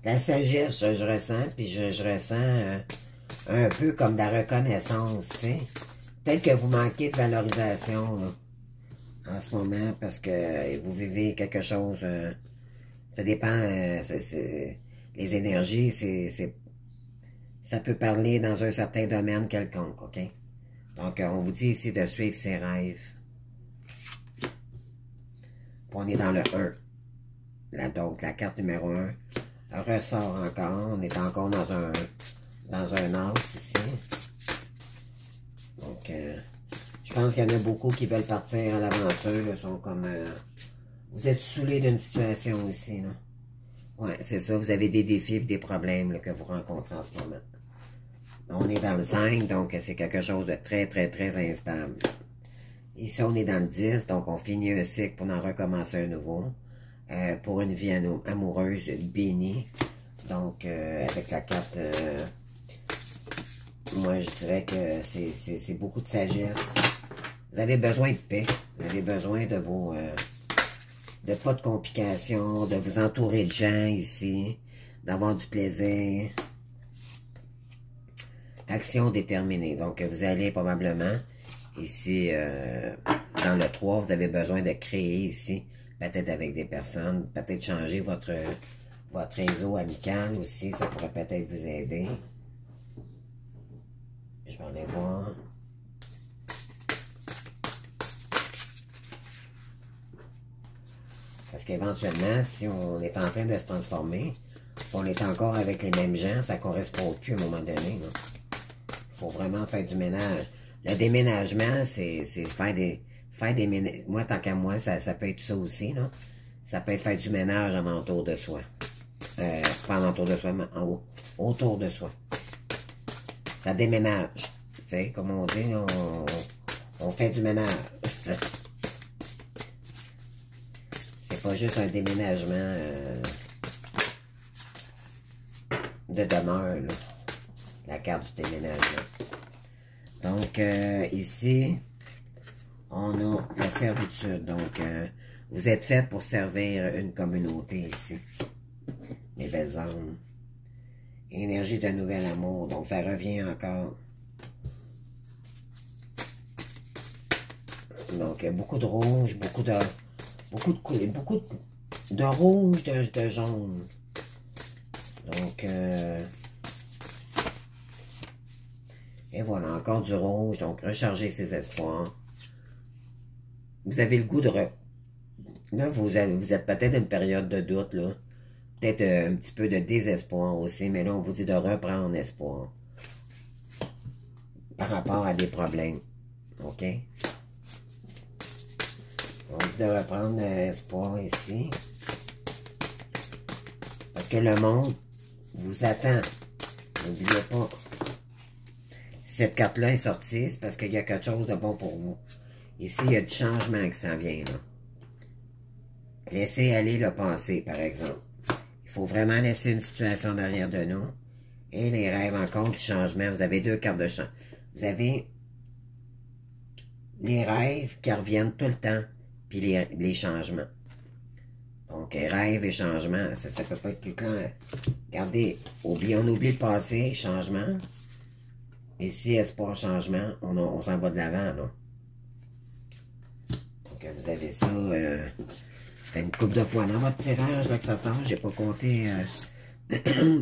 [SPEAKER 1] La sagesse, je ressens, puis je ressens un peu comme de la reconnaissance, tu sais. Peut-être que vous manquez de valorisation, là, en ce moment, parce que vous vivez quelque chose, ça dépend, les énergies, ça peut parler dans un certain domaine quelconque, OK? Donc, on vous dit ici de suivre ses rêves. Puis on est dans le 1. Là, donc, la carte numéro 1 ressort encore. On est encore dans un as ici. Donc, je pense qu'il y en a beaucoup qui veulent partir à l'aventure. Ils sont comme... vous êtes saoulés d'une situation ici, là. Ouais, c'est ça. Vous avez des défis et des problèmes là, que vous rencontrez en ce moment. On est dans le 5, donc c'est quelque chose de très, très, très instable. Ici, on est dans le 10, donc on finit un cycle pour en recommencer un nouveau. Pour une vie amoureuse bénie. Donc, avec la carte, moi, je dirais que c'est beaucoup de sagesse. Vous avez besoin de paix. Vous avez besoin de vos... de pas de complications, de vous entourer de gens ici, d'avoir du plaisir. Action déterminée. Donc, vous allez probablement, ici, dans le 3, vous avez besoin de créer ici, peut-être avec des personnes, peut-être changer votre réseau amical aussi, ça pourrait peut-être vous aider. Je vais aller voir. Parce qu'éventuellement, si on est en train de se transformer, on est encore avec les mêmes gens, ça ne correspond plus à un moment donné. Il faut vraiment faire du ménage. Le déménagement, c'est faire des ménages. Moi, tant qu'à moi, ça peut être ça aussi. Là. Ça peut être faire du ménage en entour de soi. Pas en entour de soi, mais en haut. Autour de soi. Ça déménage. Tu sais, comme on dit, on fait du ménage. C'est pas juste un déménagement de demeure, là. La carte du déménagement. Donc, ici, on a la servitude. Donc, Vous êtes fait pour servir une communauté ici. Mes belles âmes. Énergie de nouvel amour. Donc, ça revient encore. Donc, beaucoup de rouge, beaucoup de rouge, de jaune. Donc, et voilà, encore du rouge. Donc, recharger ses espoirs. Vous avez le goût de... Là, vous êtes peut-être dans une période de doute, là. Peut-être un petit peu de désespoir aussi, mais là, on vous dit de reprendre espoir. Par rapport à des problèmes. OK? On dit de reprendre espoir ici. Parce que le monde vous attend. N'oubliez pas. Si cette carte-là est sortie, c'est parce qu'il y a quelque chose de bon pour vous. Ici, il y a du changement qui s'en vient, là. Laissez aller le passé, par exemple. Il faut vraiment laisser une situation derrière de nous. Et les rêves encore du changement. Vous avez deux cartes de changement. Vous avez les rêves qui reviennent tout le temps, puis les changements. Donc, rêve et changement, ça peut pas être plus clair. Regardez, on oublie le passé, changement. Ici, espoir, changement, on s'en va de l'avant, là. Donc, vous avez ça, fait une couple de fois dans votre tirage, là, que ça sort. J'ai pas compté,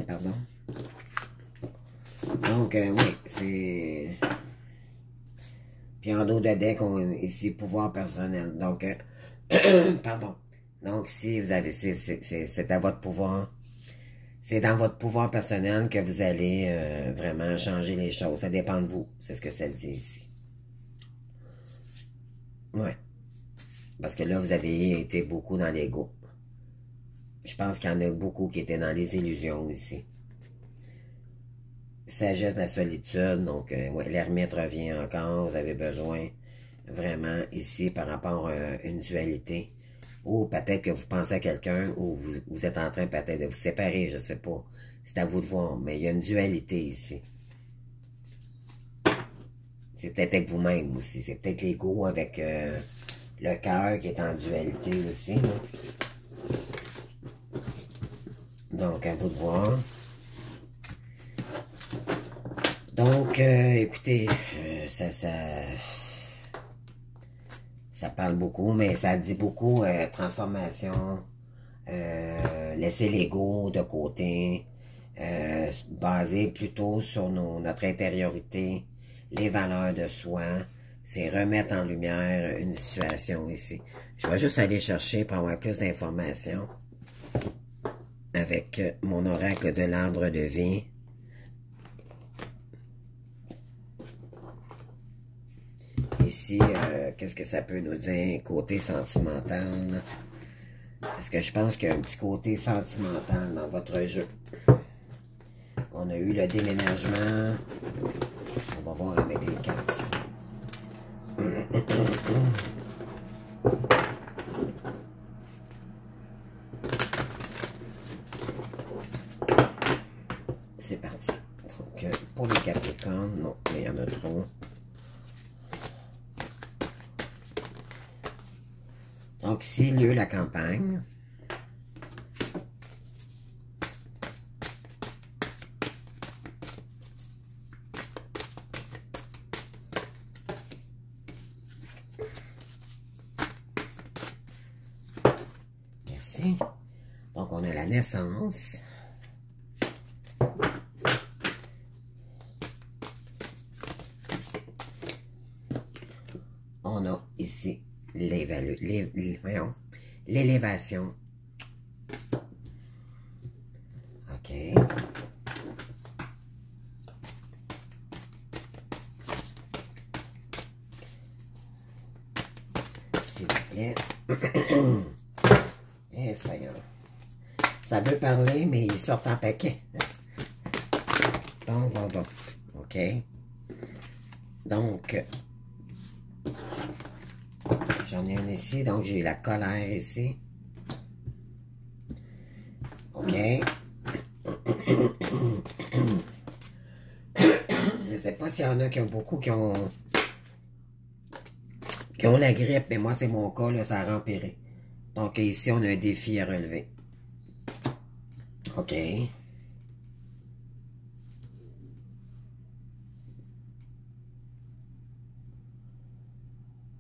[SPEAKER 1] pardon. Donc, oui, c'est... Puis en dos de deck, on ici, pouvoir personnel. Donc, pardon. Donc, si vous avez, c'est à votre pouvoir. C'est dans votre pouvoir personnel que vous allez vraiment changer les choses. Ça dépend de vous. C'est ce que ça dit ici. Ouais. Parce que là, vous avez été beaucoup dans l'ego. Je pense qu'il y en a beaucoup qui étaient dans les illusions ici. Sagesse de la solitude. Donc, ouais, l'ermite revient encore. Vous avez besoin vraiment ici par rapport à une dualité. Ou peut-être que vous pensez à quelqu'un ou vous êtes en train peut-être de vous séparer, je ne sais pas. C'est à vous de voir, mais il y a une dualité ici. C'est peut-être avec vous-même aussi. C'est peut-être l'ego avec le cœur qui est en dualité aussi. Là. Donc, à vous de voir. Donc, écoutez, ça parle beaucoup, mais ça dit beaucoup transformation, laisser l'ego de côté, baser plutôt sur notre intériorité, les valeurs de soi, c'est remettre en lumière une situation ici. Je vais juste aller chercher pour avoir plus d'informations avec mon oracle de l'arbre de vie. Ici, qu'est-ce que ça peut nous dire côté sentimental? Parce que je pense qu'il y a un petit côté sentimental dans votre jeu. On a eu le déménagement. On va voir avec les cartes. C'est parti. Donc, pour les Capricornes, non, il y en a trop. Donc, ici, lieu la campagne. Merci. Donc, on a la naissance. On a ici l'élévation. OK. S'il vous plaît. Et ça y est. Ça veut parler, mais il sort en paquet. Bon. OK. Donc, j'en ai un ici, donc j'ai la colère ici. OK. Je ne sais pas s'il y en a qui ont beaucoup qui ont la grippe, mais moi c'est mon cas, là, ça a empiré. Donc ici, on a un défi à relever. OK.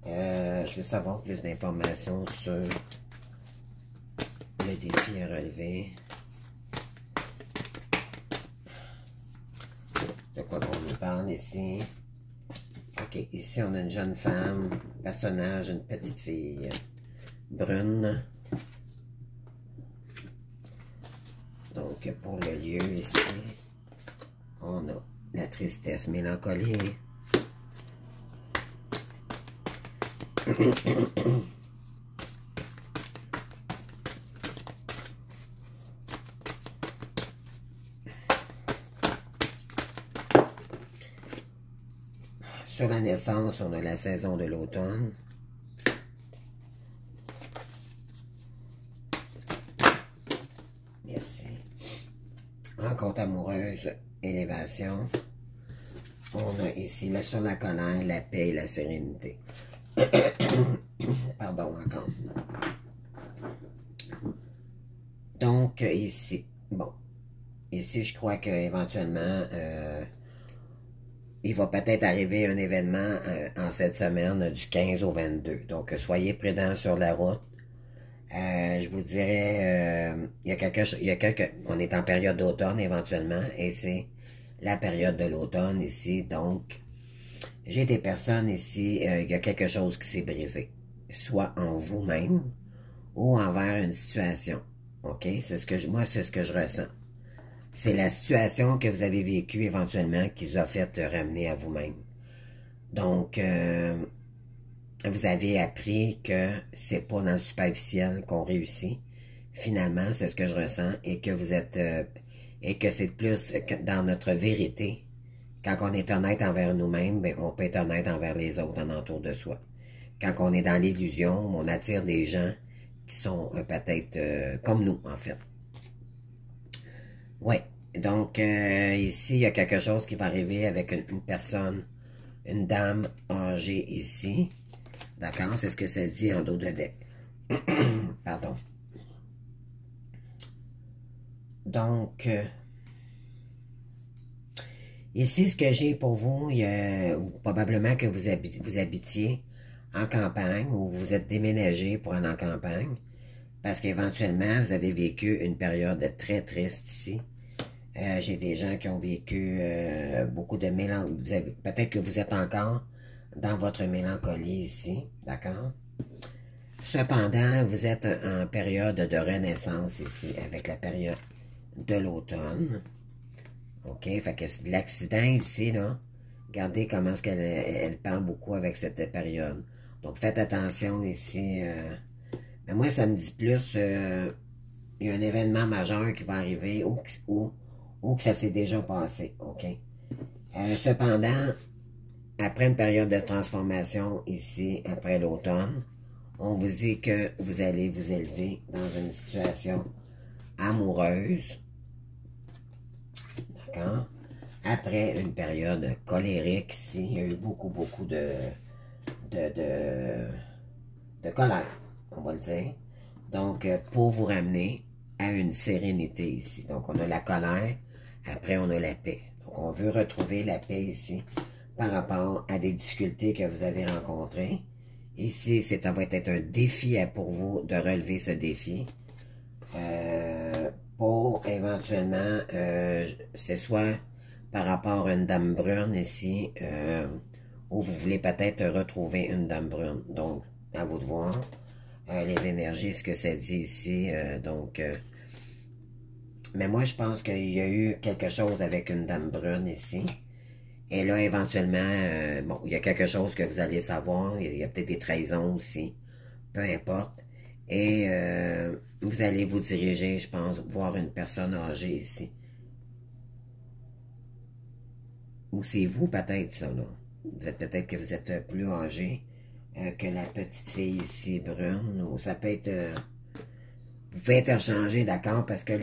[SPEAKER 1] Je veux savoir plus d'informations sur le défi à relever. De quoi qu'on nous parle ici? OK, ici on a une jeune femme, personnage, une petite fille brune. Donc pour le lieu ici, on a la tristesse, mélancolie. Sur la naissance, on a la saison de l'automne. Merci. Rencontre amoureuse, élévation. On a ici, là, sur la colère, la paix et la sérénité. Pardon, encore. Donc, ici, bon. Ici, je crois qu'éventuellement, il va peut-être arriver un événement en cette semaine du 15 au 22. Donc, soyez prudents sur la route. Je vous dirais, on est en période d'automne éventuellement, et c'est la période de l'automne ici. Donc, j'ai des personnes ici, il y a quelque chose qui s'est brisé, soit en vous-même ou envers une situation. OK? Moi, c'est ce que je ressens. C'est la situation que vous avez vécue éventuellement qui vous a fait ramener à vous-même. Donc, vous avez appris que c'est pas dans le superficiel qu'on réussit. Finalement, c'est ce que je ressens, et que vous êtes, et que c'est plus dans notre vérité. Quand on est honnête envers nous-mêmes, ben, on peut être honnête envers les autres en entour de soi. Quand on est dans l'illusion, on attire des gens qui sont peut-être comme nous, en fait. Ouais. Donc, ici, il y a quelque chose qui va arriver avec une personne, une dame âgée ici. D'accord? C'est ce que ça dit en dos de deck. Pardon. Donc, ici, ce que j'ai pour vous, probablement que vous habitiez en campagne ou vous êtes déménagé pour aller en campagne, parce qu'éventuellement, vous avez vécu une période très triste ici. J'ai des gens qui ont vécu beaucoup de mélancolie. Peut-être que vous êtes encore dans votre mélancolie ici, d'accord? Cependant, vous êtes en période de renaissance ici, avec la période de l'automne. OK? Fait que l'accident ici, là, regardez comment est-ce qu'elle elle parle beaucoup avec cette période. Donc, faites attention ici. Mais moi, ça me dit plus, il y a un événement majeur qui va arriver ou que ça s'est déjà passé. OK? Cependant, après une période de transformation ici, après l'automne, on vous dit que vous allez vous élever dans une situation amoureuse. D'accord? Après une période colérique ici, il y a eu beaucoup de colère, on va le dire. Donc, pour vous ramener à une sérénité ici. Donc, on a la colère, après on a la paix. Donc, on veut retrouver la paix ici par rapport à des difficultés que vous avez rencontrées. Ici, ça va être un défi pour vous de relever ce défi. Pour éventuellement, c'est soit par rapport à une dame brune ici, ou vous voulez peut-être retrouver une dame brune. Donc, à vous de voir. Les énergies, ce que ça dit ici. Mais moi, je pense qu'il y a eu quelque chose avec une dame brune ici. Et là, éventuellement, bon, il y a quelque chose que vous allez savoir. Il y a peut-être des trahisons aussi. Peu importe. Et vous allez vous diriger, je pense, voir une personne âgée ici. Ou c'est vous, peut-être, ça, là. Peut-être que vous êtes plus âgé que la petite fille ici, brune. Ou ça peut être... vous pouvez interchanger, d'accord? Parce que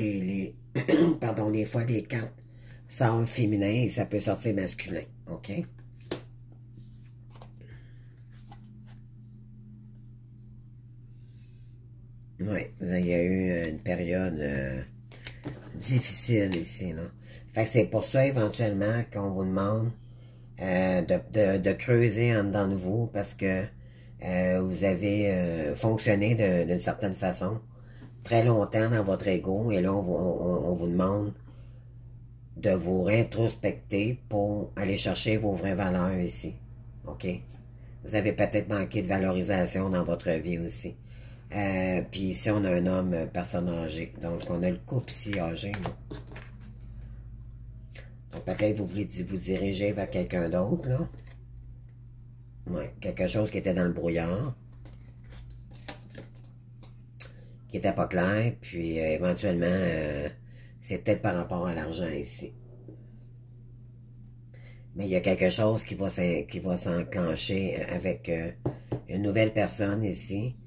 [SPEAKER 1] pardon, des fois, les cartes sortent féminin et ça peut sortir masculin. OK? Oui, il y a eu une période difficile ici, là. Fait que c'est pour ça, éventuellement, qu'on vous demande de creuser en dedans de vous, parce que vous avez fonctionné d'une certaine façon très longtemps dans votre ego, et là, on vous demande de vous réintrospecter pour aller chercher vos vraies valeurs ici. OK? Vous avez peut-être manqué de valorisation dans votre vie aussi. Puis ici, on a un homme, personne âgée. Donc, on a le couple ici âgé. Là. Donc, peut-être vous voulez vous diriger vers quelqu'un d'autre, là. Ouais, quelque chose qui était dans le brouillard. Qui n'était pas clair. Puis, éventuellement, c'est peut-être par rapport à l'argent ici. Mais il y a quelque chose qui va s'enclencher avec une nouvelle personne ici.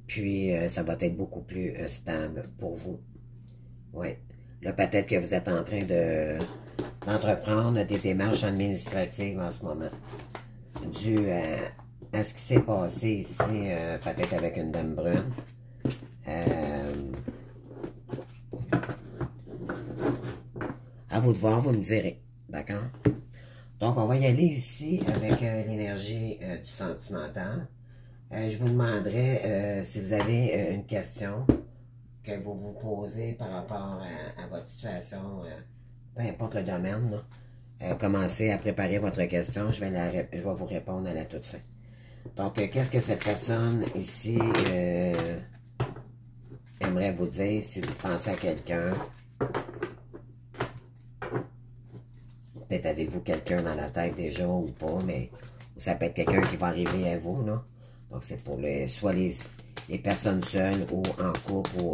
[SPEAKER 1] Puis, ça va être beaucoup plus stable pour vous. Oui. Là, peut-être que vous êtes en train d'entreprendre des démarches administratives en ce moment. Dû à ce qui s'est passé ici, peut-être avec une dame brune. À vous de voir, vous me direz. D'accord? Donc, on va y aller ici avec l'énergie du sentimental. Je vous demanderai si vous avez une question que vous vous posez par rapport à votre situation, peu importe le domaine, là. Commencez à préparer votre question. Je vais vous répondre à la toute fin. Donc, qu'est-ce que cette personne ici aimerait vous dire si vous pensez à quelqu'un? Peut-être avez-vous quelqu'un dans la tête déjà ou pas, mais ça peut être quelqu'un qui va arriver à vous, là. Donc, c'est pour soit les personnes seules ou en couple ou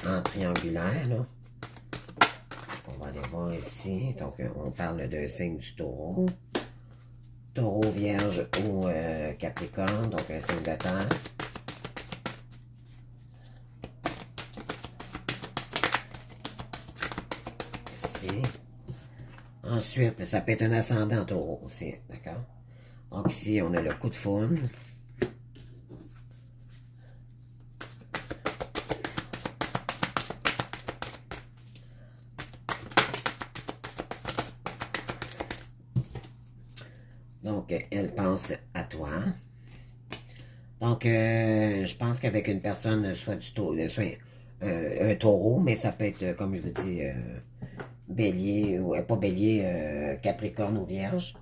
[SPEAKER 1] en triangulaire, là. On va aller voir ici. Donc, on parle d'un signe du taureau. Taureau, vierge ou capricorne, donc un signe de terre. Ici. Ensuite, ça peut être un ascendant taureau aussi, d'accord? Donc ici, on a le coup de foudre. Donc, elle pense à toi. Donc, je pense qu'avec une personne, soit du taureau, soit un taureau, mais ça peut être, comme je vous dis, bélier, ou pas bélier, capricorne ou vierge.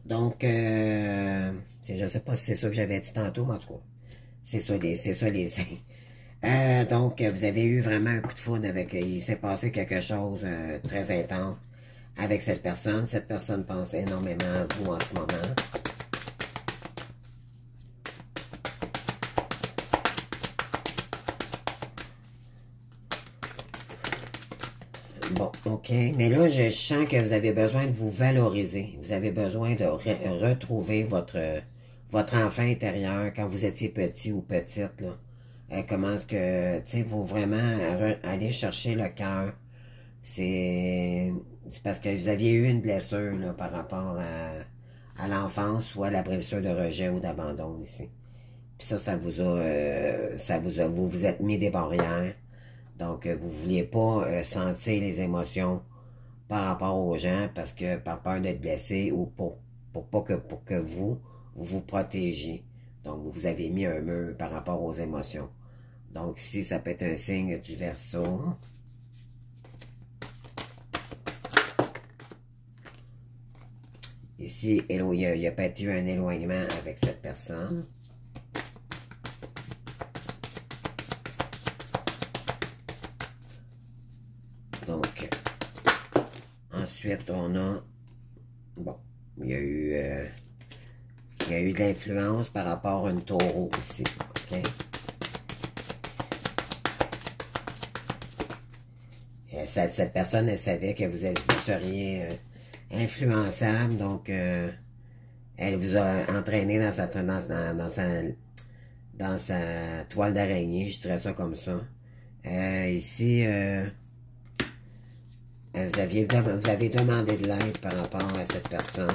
[SPEAKER 1] Donc, je ne sais pas si c'est ça que j'avais dit tantôt, mais en tout cas, c'est ça les signes. Donc, vous avez eu vraiment un coup de foudre avec, il s'est passé quelque chose très intense avec cette personne. Cette personne pense énormément à vous en ce moment. Bon, ok. Mais là, je sens que vous avez besoin de vous valoriser. Vous avez besoin de retrouver votre enfant intérieur quand vous étiez petit ou petite, là. Comment est-ce que, tu sais, vous vraiment aller chercher le cœur. C'est parce que vous aviez eu une blessure, là, par rapport à l'enfance ou à la blessure de rejet ou d'abandon ici. Puis ça vous a, vous vous êtes mis des barrières. Donc, vous ne vouliez pas sentir les émotions par rapport aux gens parce que par peur d'être blessé ou pour que vous vous protégiez. Donc, vous avez mis un mur par rapport aux émotions. Donc, ici, ça peut être un signe du Verseau. Ici, il y a peut-être eu un éloignement avec cette personne. Donc, ensuite, on a, bon, il y a eu de l'influence par rapport à une taureau aussi, ok? Et cette personne, elle savait que vous seriez influençable, donc elle vous a entraîné dans sa toile d'araignée, je dirais ça comme ça. Ici, vous avez demandé de l'aide par rapport à cette personne.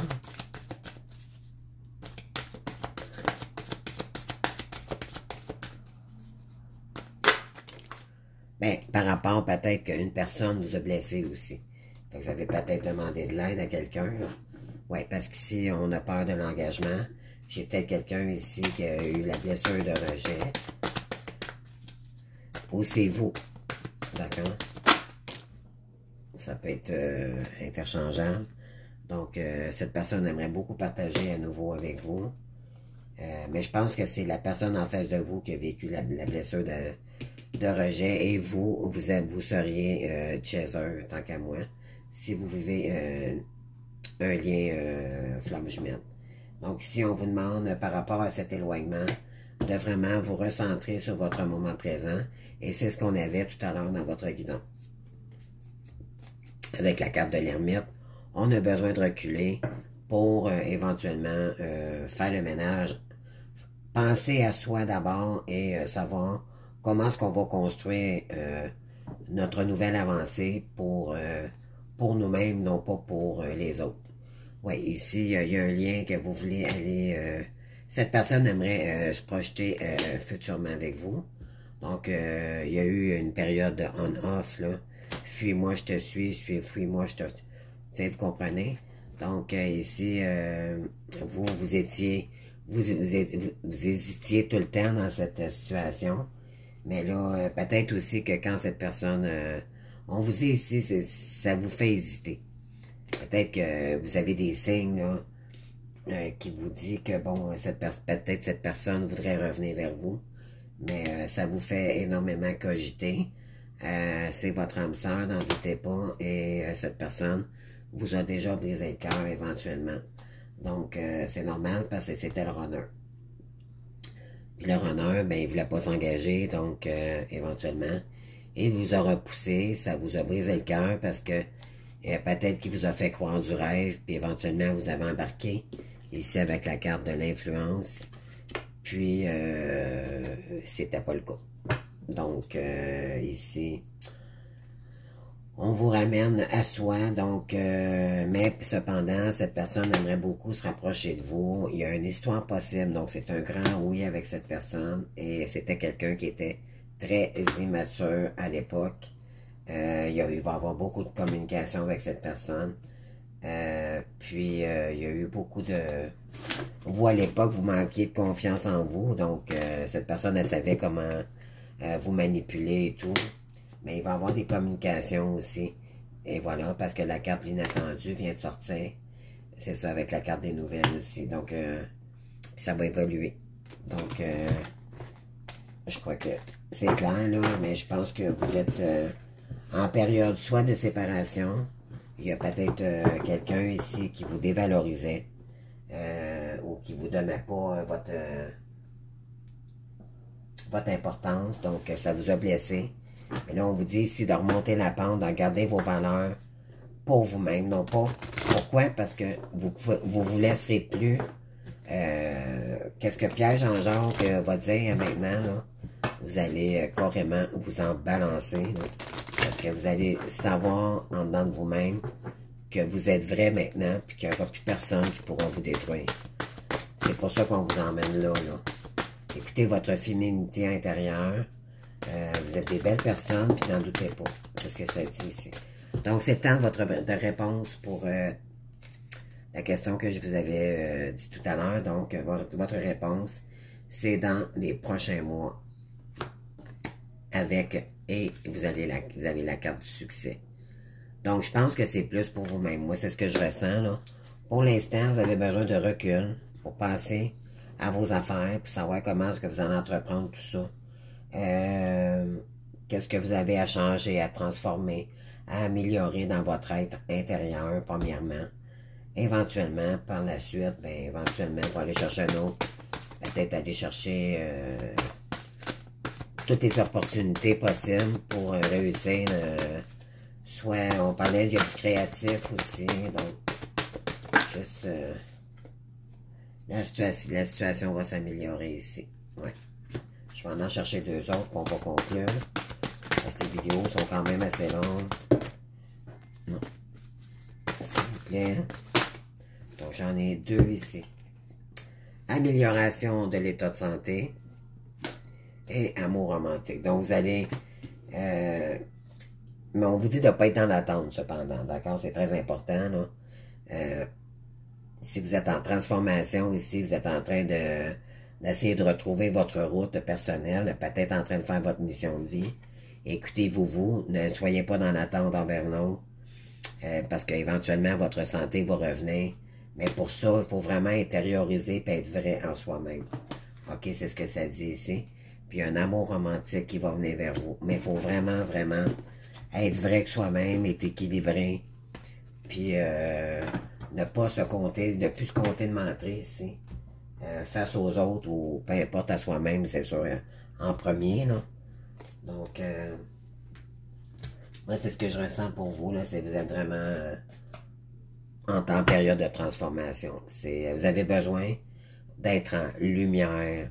[SPEAKER 1] Ben, par rapport peut-être qu'une personne vous a blessé aussi. Fait que vous avez peut-être demandé de l'aide à quelqu'un. Oui, parce qu'ici, on a peur de l'engagement. J'ai peut-être quelqu'un ici qui a eu la blessure de rejet. Ou c'est vous. D'accord? Ça peut être interchangeable. Donc, cette personne aimerait beaucoup partager à nouveau avec vous. Mais je pense que c'est la personne en face de vous qui a vécu la blessure de rejet et vous seriez chaser, tant qu'à moi, si vous vivez un lien flamme jumelle. Donc ici, on vous demande, par rapport à cet éloignement, de vraiment vous recentrer sur votre moment présent. Et c'est ce qu'on avait tout à l'heure dans votre guidance. Avec la carte de l'ermite, on a besoin de reculer pour éventuellement faire le ménage. Penser à soi d'abord et savoir comment est-ce qu'on va construire notre nouvelle avancée pour nous-mêmes, non pas pour les autres. Oui, ici, il y a un lien que vous voulez aller... cette personne aimerait se projeter futurement avec vous. Donc, il y a eu une période de on-off, là. Fuis-moi, je te suis, fuis-moi, je te... Tu sais, vous comprenez? Donc, ici, vous étiez... Vous hésitiez tout le temps dans cette situation. Mais là, peut-être aussi que quand cette personne... on vous dit ici, ça vous fait hésiter. Peut-être que vous avez des signes là, qui vous dit que bon, peut-être cette personne voudrait revenir vers vous, mais ça vous fait énormément cogiter. C'est votre âme sœur, n'en doutez pas, et cette personne vous a déjà brisé le cœur éventuellement. Donc c'est normal parce que c'était le runner. Puis le runner, ben, il ne voulait pas s'engager, donc éventuellement, il vous a repoussé, ça vous a brisé le cœur parce que peut-être qu'il vous a fait croire du rêve, puis éventuellement vous avez embarqué, ici avec la carte de l'influence, puis c'était pas le cas. Donc ici, on vous ramène à soi, donc, mais cependant, cette personne aimerait beaucoup se rapprocher de vous. Il y a une histoire possible, donc c'est un grand oui avec cette personne, et c'était quelqu'un qui était très immature à l'époque. Il va y avoir beaucoup de communication avec cette personne. Puis, il y a eu beaucoup de... Vous, à l'époque, vous manquiez de confiance en vous. Donc, cette personne, elle savait comment vous manipuler et tout. Mais il va y avoir des communications aussi. Et voilà, parce que la carte de l'inattendu vient de sortir. C'est ça, avec la carte des nouvelles aussi. Donc, ça va évoluer. Donc, je crois que c'est clair, là. Mais je pense que vous êtes... en période soit de séparation, il y a peut-être quelqu'un ici qui vous dévalorisait ou qui vous donnait pas votre importance, donc ça vous a blessé. Mais là, on vous dit ici de remonter la pente, de garder vos valeurs pour vous-même, non pas. Pourquoi? Parce que vous laisserez plus. Qu'est-ce que Pierre Jean-Jacques va dire maintenant, là? Vous allez carrément vous en balancer, là. Parce que vous allez savoir en dedans de vous-même que vous êtes vrai maintenant, puis qu'il n'y aura plus personne qui pourra vous détruire. C'est pour ça qu'on vous emmène là. Écoutez votre féminité intérieure. Vous êtes des belles personnes, puis n'en doutez pas. C'est ce que ça dit ici. Donc, c'est le temps de réponse pour la question que je vous avais dit tout à l'heure. Donc, votre réponse, c'est dans les prochains mois. Et vous avez la carte du succès. Donc, je pense que c'est plus pour vous-même. Moi, c'est ce que je ressens, là. Pour l'instant, vous avez besoin de recul pour passer à vos affaires, puis savoir comment est-ce que vous allez entreprendre tout ça. Qu'est-ce que vous avez à changer, à transformer, à améliorer dans votre être intérieur, premièrement. Éventuellement, par la suite, ben, éventuellement, vous allez chercher un autre. Peut-être aller chercher toutes les opportunités possibles pour réussir. Soit, on parlait, il y a du créatif aussi. Donc, juste, la situation va s'améliorer ici. Ouais. Je vais en chercher deux autres, puis on va conclure. Parce que les vidéos sont quand même assez longues. Non. S'il vous plaît. Donc, j'en ai deux ici. Amélioration de l'état de santé et amour romantique. Donc, vous allez Mais on vous dit de ne pas être dans l'attente, cependant. D'accord? C'est très important, là. Si vous êtes en transformation ici, vous êtes en train d'essayer de retrouver votre route personnelle, peut-être en train de faire votre mission de vie. Écoutez-vous, ne soyez pas dans l'attente envers l'autre, parce qu'éventuellement, votre santé va revenir. Mais pour ça, il faut vraiment intérioriser et être vrai en soi-même. OK, c'est ce que ça dit ici. Puis un amour romantique qui va venir vers vous. Mais il faut vraiment, vraiment être vrai avec soi-même, être équilibré. Puis ne pas se compter, ne plus se compter de mentir ici. Face aux autres ou peu importe à soi-même, c'est sûr, en premier, là. Donc, moi, c'est ce que je ressens pour vous, là, c'est que vous êtes vraiment en période de transformation. Vous avez besoin d'être en lumière,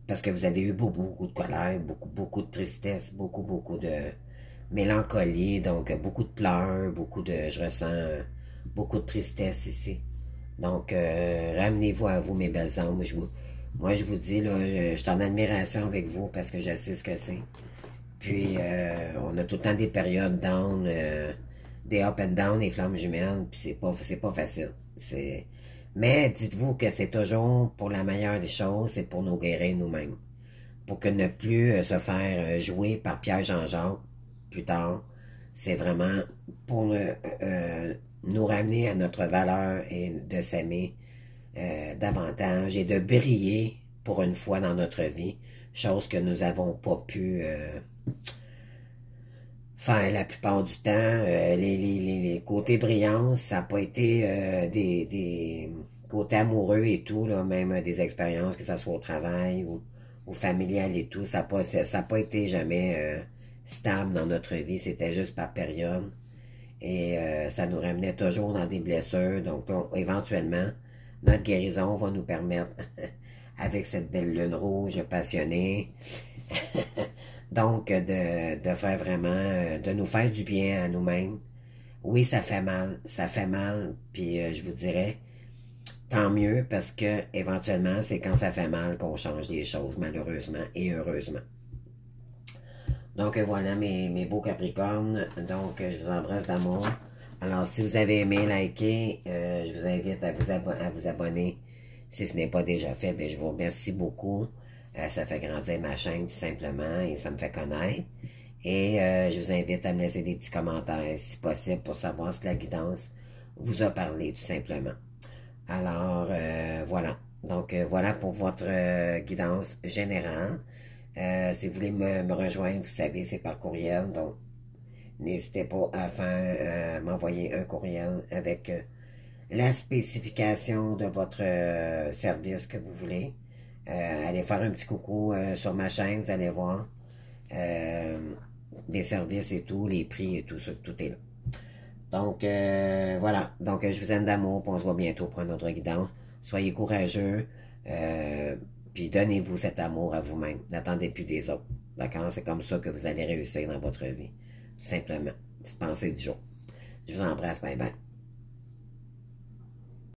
[SPEAKER 1] parce que vous avez eu beaucoup de colère, beaucoup de tristesse, beaucoup de mélancolie, donc beaucoup de pleurs, je ressens beaucoup de tristesse ici. Donc, ramenez-vous à vous, mes belles âmes. Moi, je vous dis, là, je suis en admiration avec vous parce que je sais ce que c'est. Puis, on a tout le temps des périodes down, des up and down, des flammes jumelles, puis c'est pas facile. Mais dites-vous que c'est toujours pour la meilleure des choses, c'est pour nous guérir nous-mêmes. Pour que ne plus se faire jouer par Pierre Jean-Jacques plus tard, c'est vraiment pour nous ramener à notre valeur et de s'aimer davantage et de briller pour une fois dans notre vie, chose que nous n'avons pas pu faire la plupart du temps. Les côtés brillants, ça n'a pas été des côtés amoureux et tout, là, même des expériences, que ce soit au travail ou familial et tout, ça n'a pas été jamais stable dans notre vie, c'était juste par période. Et ça nous ramenait toujours dans des blessures. Donc, éventuellement, notre guérison va nous permettre, avec cette belle lune rouge passionnée, donc de faire vraiment, de nous faire du bien à nous-mêmes. Oui, ça fait mal, puis je vous dirais, tant mieux, parce que éventuellement, c'est quand ça fait mal qu'on change les choses, malheureusement et heureusement. Donc voilà mes beaux Capricornes. Donc je vous embrasse d'amour. Alors si vous avez aimé, likez, je vous invite à vous abonner si ce n'est pas déjà fait. Bien, je vous remercie beaucoup. Ça fait grandir ma chaîne tout simplement et ça me fait connaître. Et je vous invite à me laisser des petits commentaires si possible pour savoir si la guidance vous a parlé tout simplement. Alors voilà. Donc voilà pour votre guidance générale. Si vous voulez me rejoindre, vous savez, c'est par courriel. Donc, n'hésitez pas à m'envoyer un courriel avec la spécification de votre service que vous voulez. Allez faire un petit coucou sur ma chaîne, vous allez voir les services et tout, les prix et tout, ça, tout est là. Donc, voilà. Donc, je vous aime d'amour, puis on se voit bientôt pour un autre guidance. Soyez courageux. Puis donnez-vous cet amour à vous-même. N'attendez plus des autres. D'accord? C'est comme ça que vous allez réussir dans votre vie. Tout simplement. Petite pensée du jour. Je vous embrasse. Bye bye.